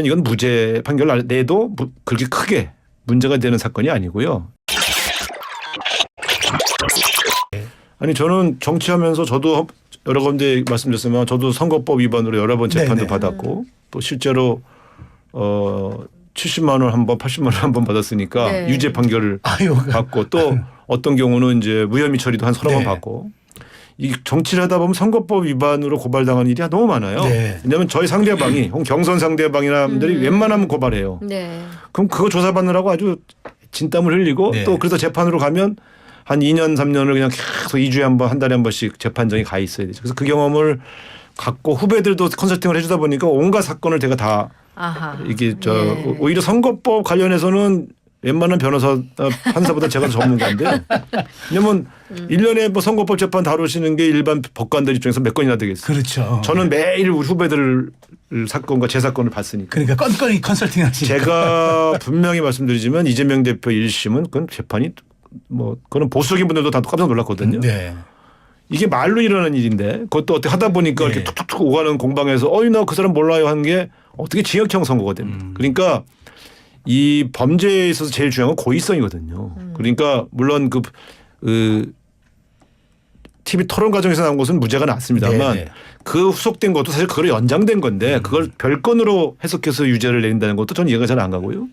이건 무죄 판결을 내도 그렇게 크게 문제가 되는 사건이 아니고요. 아니 저는 정치하면서 저도 여러 군데 말씀드렸지만 저도 선거법 위반으로 여러 번 재판도 받았고 또 실제로 70만 원 한 번, 80만 원 한 번 받았으니까 유죄 판결을 받고 또 어떤 경우는 이제 무혐의 처리도 한 서너 번 받고 이 정치를 하다 보면 선거법 위반으로 고발당한 일이 너무 많아요. 왜냐하면 저희 상대방이 경선 상대방이라분들이 웬만하면 고발해요. 그럼 그거 조사받느라고 아주 진땀을 흘리고 또 그래서 재판으로 가면 한 2년 3년을 그냥 계속 2주에 한 번 한 달에 한 번씩 재판정에 가 있어야 되죠. 그래서 그 경험을 갖고 후배들도 컨설팅을 해주다 보니까 온갖 사건을 제가 다 이게 오히려 선거법 관련해서는 웬만한 변호사 판사보다 제가 더 전문가인데 왜냐면 1년에 뭐 선거법 재판 다루시는 게 일반 법관들 입장에서 몇 건이나 되겠어요. 그렇죠. 저는 매일 우리 후배들 사건과 제 사건을 봤으니까. 그러니까 건건히 컨설팅 하시니까. 제가 분명히 말씀드리지만 이재명 대표 1심은 그건 재판이 뭐 그런 보수적인 분들도 다 깜짝 놀랐거든요. 이게 말로 일어나는 일인데 그것도 어떻게 하다 보니까 이렇게 툭툭툭 오가는 공방에서 나 그 사람 몰라요 한 게 어떻게 징역형 선고가 됩니다. 그러니까 이 범죄에 있어서 제일 중요한 건 고의성이거든요. 그러니까 물론 그 TV 토론 과정에서 나온 것은 무죄가 났습니다만 그 후속된 것도 사실 그걸 연장된 건데 그걸 별건으로 해석해서 유죄를 내린다는 것도 저는 이해가 잘 안 가고요.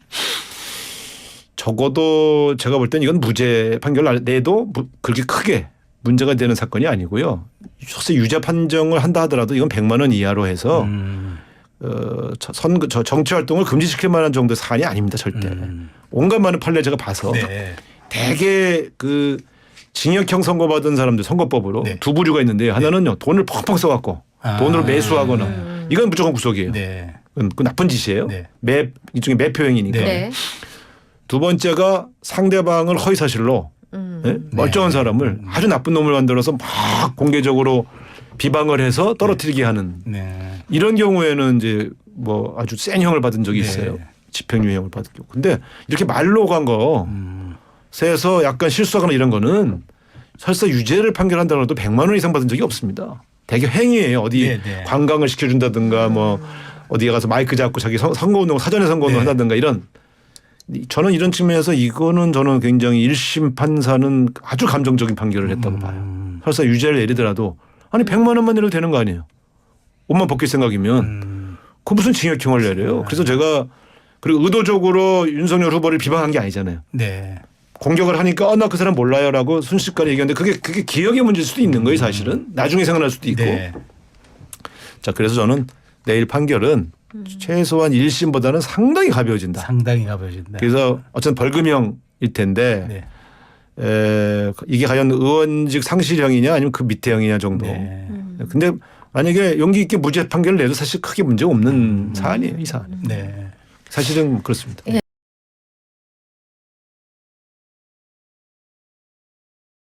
적어도 제가 볼 땐 이건 무죄 판결을 내도 그렇게 크게 문제가 되는 사건이 아니고요. 혹시 유죄 판정을 한다 하더라도 이건 100만 원 이하로 해서 정치 활동을 금지시킬 만한 정도의 사안이 아닙니다. 절대. 온갖 많은 판례 제가 봐서 대개 그 징역형 선고받은 사람들 선거법으로 두 부류가 있는데요. 하나는요. 돈을 펑펑 써갖고 돈으로 매수하거나 이건 무조건 구속이에요. 그 나쁜 짓이에요. 일종의 매표행위니까. 두 번째가 상대방을 허위사실로 멀쩡한 사람을 아주 나쁜 놈을 만들어서 막 공개적으로 비방을 해서 떨어뜨리게 하는 이런 경우에는 이제 뭐 아주 센 형을 받은 적이 있어요. 집행유예형을 받은 경우. 근데 이렇게 말로 간 거에서 약간 실수하거나 이런 거는 설사 유죄를 판결한다고 해도 100만 원 이상 받은 적이 없습니다. 대개 행위예요. 어디 관광을 시켜준다든가 뭐 어디에 가서 마이크 잡고 자기 선거운동 사전에 선거운동 한다든가 이런 저는 이런 측면에서 이거는 저는 굉장히 1심 판사는 아주 감정적인 판결을 했다고 봐요. 설사 유죄를 내리더라도 아니 100만 원만 내려도 되는 거 아니에요. 옷만 벗길 생각이면 그 무슨 징역형을 내려요. 그래서 제가 그리고 의도적으로 윤석열 후보를 비방한 게 아니잖아요. 공격을 하니까 나 그 사람 몰라요라고 순식간에 얘기하는데 그게 기억의 문제일 수도 있는 거예요. 사실은. 나중에 생각날 수도 있고. 자 그래서 저는 내일 판결은 최소한 1심보다는 상당히 가벼워진다. 상당히 가벼워진다. 그래서 어쨌든 벌금형일 텐데 이게 과연 의원직 상실형이냐 아니면 그 밑에형이냐 정도. 근데 만약에 용기 있게 무죄 판결을 내도 사실 크게 문제가 없는 사안이에요. 이 사안은. 사실은 그렇습니다.